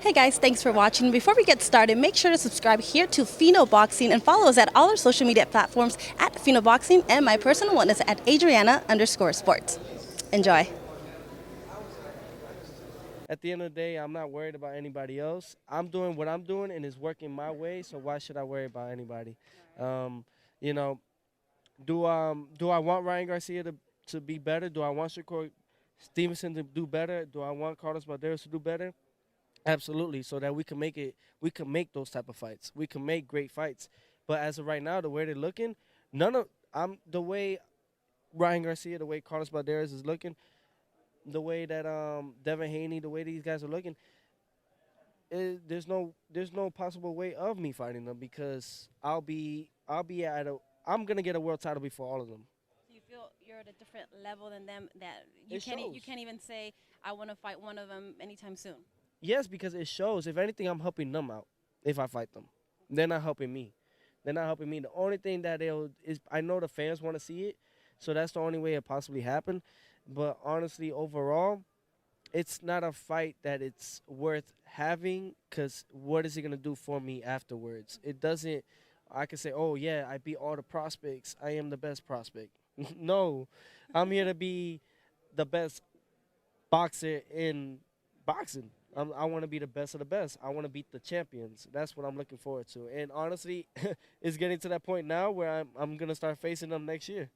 Hey guys, thanks for watching. Before we get started, make sure to subscribe here to Fino Boxing and follow us at all our social media platforms at Fino Boxing, and my personal one is at Adriana_sports. Enjoy. At the end of the day, I'm not worried about anybody else. I'm doing what I'm doing, and it's working my way. So why should I worry about anybody? Um, you know, do I want Ryan Garcia to be better? Do I want Shakur Stevenson to do better? Do I want Carlos Balderas to do better? Absolutely, so that we can make those type of fights. We can make great fights. But as of right now, the way they're looking, none of I'm the way Ryan Garcia, the way Carlos Balderas is looking, the way that Devin Haney, the way these guys are looking, there's no possible way of me fighting them because I'll be at a I'm gonna get a world title before all of them. So you feel you're at a different level than them that It you shows. can't even say I want to fight one of them anytime soon. Yes, because it shows. If anything, I'm helping them out. If I fight them, they're not helping me. They're not helping me. The only thing that they'll is I know the fans want to see it, so that's the only way it possibly happened. But honestly, overall, it's not a fight that it's worth having because what is it gonna do for me afterwards? It doesn't. I can say, oh yeah, I beat all the prospects. I am the best prospect. No, I'm here to be the best boxer in boxing. I want to be the best of the best. I want to beat the champions. That's what I'm looking forward to. And honestly, it's getting to that point now where I'm gonna start facing them next year.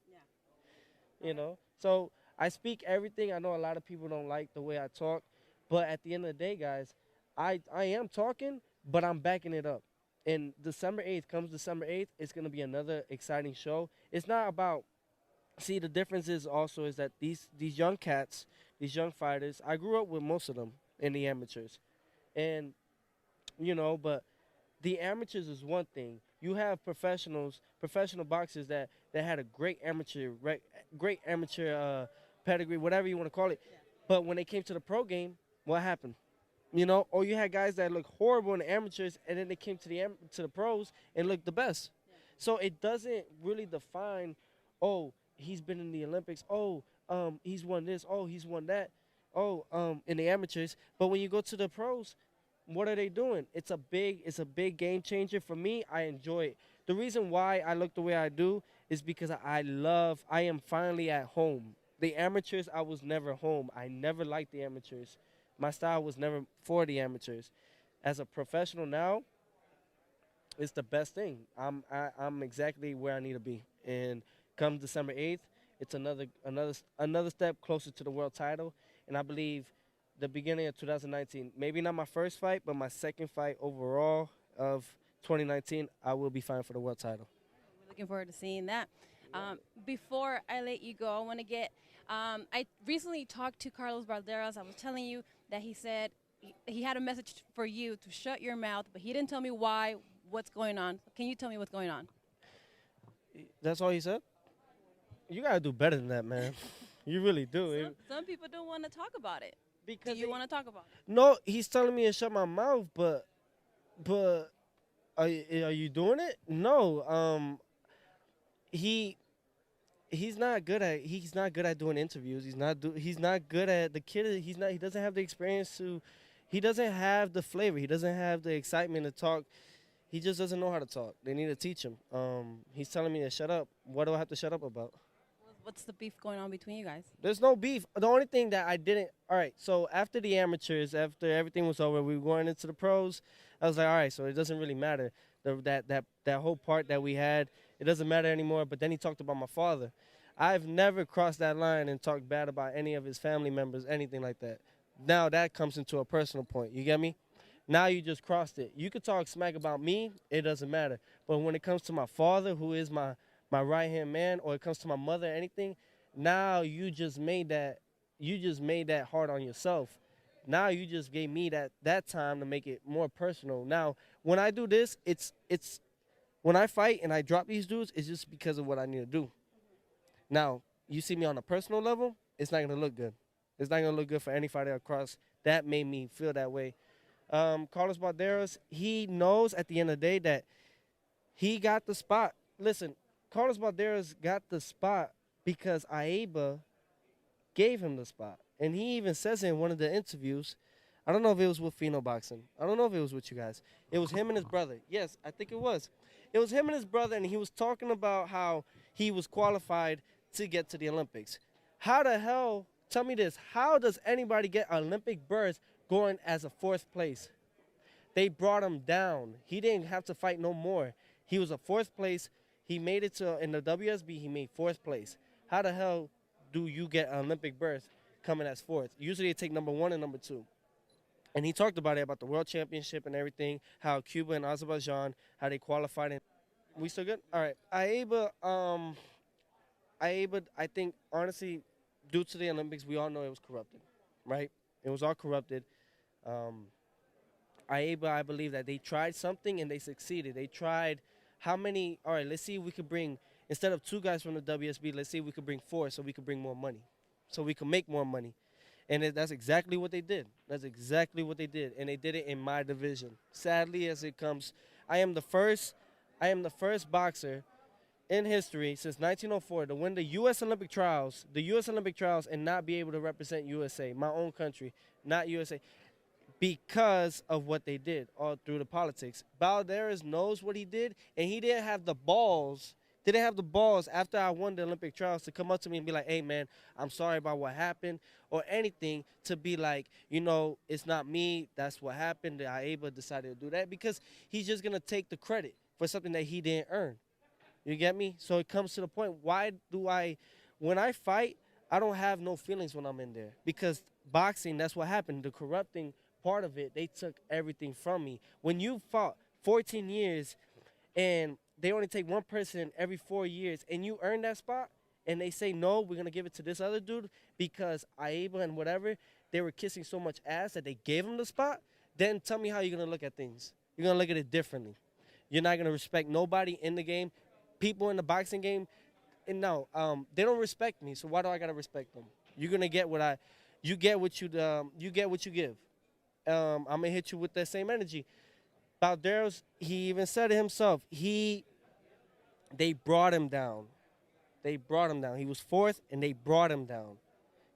You know, so I speak everything. I know a lot of people don't like the way I talk, but at the end of the day, guys, I am talking, but I'm backing it up. And December 8th, it's gonna be another exciting show. It's not about see the difference is also is that these young cats, these young fighters, I grew up with most of them in the amateurs, and but the amateurs is one thing. You have professional boxers that had a great amateur pedigree, whatever you want to call it. But when they came to the pro game, what happened? Or you had guys that looked horrible in the amateurs, and then they came to to the pros and looked the best. So it doesn't really define, oh, he's been in the Olympics. Oh, he's won this. Oh, he's won that. Oh, in the amateurs. But when you go to the pros, what are they doing? It's a big game changer for me. I enjoy it. The reason why I look the way I do is because I am finally at home. The amateurs, I was never home. I never liked the amateurs. My style was never for the amateurs. As a professional now, it's the best thing. I'm exactly where I need to be. And come December 8th, it's another step closer to the world title. And I believe the beginning of 2019, maybe not my first fight, but my second fight overall of 2019, I will be fighting for the world title. We're looking forward to seeing that. Before I let you go, I want to get. I recently talked to Carlos Balderas. I was telling you that he said he had a message for you to shut your mouth, but he didn't tell me why. What's going on? Can you tell me what's going on? That's all he said? You got to do better than that, man. You really do. Some people don't want to talk about it. Do Because you want to talk about it? no, he's telling me to shut my mouth, but are you doing it? No. He he's not good at doing interviews. He's not good at the kid. He doesn't have the experience to. He doesn't have the flavor. He doesn't have the excitement to talk. He just doesn't know how to talk. They need to teach him. He's telling me to shut up. What do I have to shut up about? What's the beef going on between you guys? There's no beef. The only thing that I didn't. All right. So after the amateurs, after everything was over, we were going into the pros. I was like, all right. So it doesn't really matter. That whole part that we had, it doesn't matter anymore. But then he talked about my father. I've never crossed that line and talked bad about any of his family members, anything like that. Now that comes into a personal point. You get me? Now you just crossed it. You could talk smack about me. It doesn't matter. But when it comes to my father, who is my right hand man, or it comes to my mother, anything, now you just made that hard on yourself. Now you just gave me that time to make it more personal. Now when I do this, it's when I fight and I drop these dudes, it's just because of what I need to do. Now you see me on a personal level, it's not gonna look good. It's not gonna look good for any fighter across. That made me feel that way. Carlos Balderas, he knows at the end of the day that he got the spot. Listen, Carlos Balderas got the spot because Aiba gave him the spot. And he even says in one of the interviews, I don't know if it was with Fino boxing. I don't know if it was with you guys. It was him and his brother. Yes, I think it was. It was him and his brother, and he was talking about how he was qualified to get to the Olympics. How the hell? Tell me this. How does anybody get Olympic berth going as a fourth place? They brought him down. He didn't have to fight no more. He was a fourth place. He made it to in the WSB. He made fourth place. How the hell do you get an Olympic berth coming as fourth? Usually they take number one and number two. And he talked about it, about the World Championship and everything, how Cuba and Azerbaijan, how they qualified. And we still good? All right. I think, honestly, due to the Olympics, we all know it was corrupted, right? It was all corrupted. I believe that they tried something and they succeeded. They tried how many? All right, let's see if we could bring, instead of 2 guys from the WSB, let's see if we could bring 4 so we could bring more money, so we could make more money. And that's exactly what they did. That's exactly what they did. And they did it in my division. Sadly, as it comes, I am the first boxer in history since 1904 to win the U.S. Olympic trials, and not be able to represent USA, my own country, not USA, because of what they did all through the politics. Balderas knows what he did, and he didn't have the balls. After I won the Olympic trials to come up to me and be like, hey, man, I'm sorry about what happened, or anything, to be like, it's not me, that's what happened. Aiba decided to do that because he's just going to take the credit for something that he didn't earn. You get me? So it comes to the point, when I fight, I don't have no feelings when I'm in there, because boxing, that's what happened. The corrupting part of it, they took everything from me. When you fought 14 years and they only take one person every 4 years, and you earn that spot, and they say, no, we're going to give it to this other dude because Aiba and whatever, they were kissing so much ass that they gave him the spot, then tell me how you're going to look at things. You're going to look at it differently. You're not going to respect nobody in the game. People in the boxing game, and no, they don't respect me, so why do I got to respect them? You're going to get you get what you give. I'm going to hit you with that same energy. Balderas, he even said it himself. They brought him down. He was fourth, and they brought him down.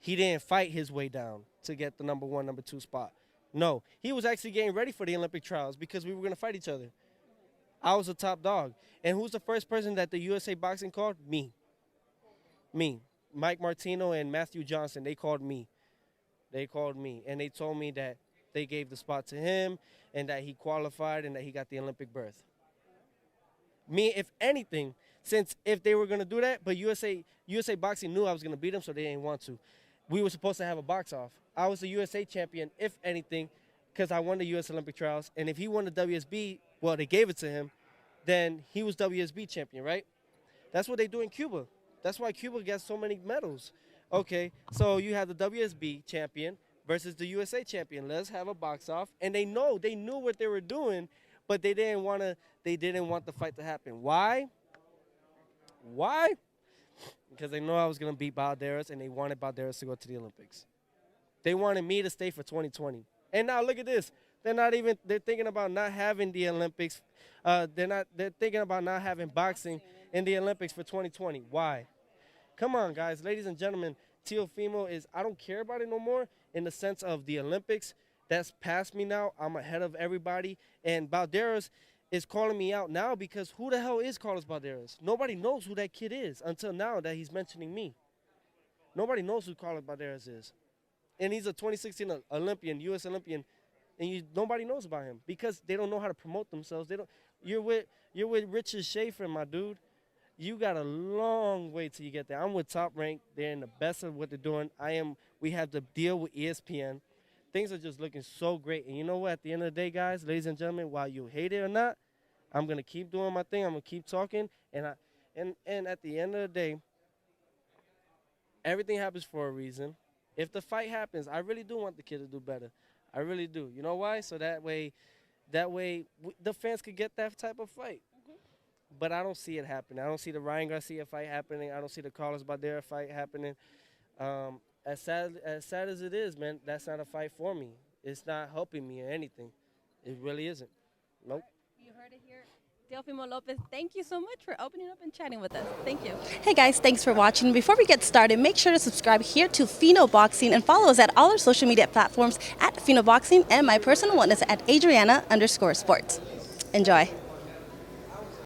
He didn't fight his way down to get the number 1, number 2 spot. No, he was actually getting ready for the Olympic trials because we were going to fight each other. I was a top dog. And who's the first person that the USA Boxing called? Me. Mike Martino and Matthew Johnson, they called me. And they told me that they gave the spot to him and that he qualified and that he got the Olympic berth. Me, if anything, since if they were going to do that, but USA Boxing knew I was going to beat them, so they didn't want to. We were supposed to have a box-off. I was the USA champion, if anything, because I won the U.S. Olympic trials. And if he won the WSB, well, they gave it to him, then he was WSB champion, right? That's what they do in Cuba. That's why Cuba gets so many medals. Okay, so you have the WSB champion versus the USA champion. Let's have a box-off. And they knew what they were doing, but they didn't want the fight to happen. Why? Because they know I was going to beat Balderas, and they wanted Balderas to go to the Olympics. They wanted me to stay for 2020. And now look at this. They're thinking about not having the Olympics. They're thinking about not having boxing in the Olympics for 2020. Why? Come on, guys. Ladies and gentlemen, Teofimo I don't care about it no more in the sense of the Olympics. That's past me now. I'm ahead of everybody. And Balderas is calling me out now because who the hell is Carlos Balderas? Nobody knows who that kid is until now that he's mentioning me. Nobody knows who Carlos Balderas is. And he's a 2016 Olympian, U.S. Olympian, and nobody knows about him because they don't know how to promote themselves. You're with Richard Schaefer, my dude. You got a long way till you get there. I'm with Top Rank. They're in the best of what they're doing. We have to deal with ESPN. Things are just looking so great. And you know what? At the end of the day, guys, ladies and gentlemen, while you hate it or not, I'm going to keep doing my thing. I'm going to keep talking. And at the end of the day, everything happens for a reason. If the fight happens, I really do want the kid to do better. I really do. You know why? So that way the fans could get that type of fight. But I don't see it happening. I don't see the Ryan Garcia fight happening. I don't see the Carlos Balderas fight happening. As sad as it is, man, that's not a fight for me. It's not helping me or anything. It really isn't. Nope. You heard it here. Teofimo Lopez, thank you so much for opening up and chatting with us. Thank you. Hey guys, thanks for watching. Before we get started, make sure to subscribe here to Fino Boxing and follow us at all our social media platforms at Fino Boxing and my personal one is at Adriana_sports. Enjoy.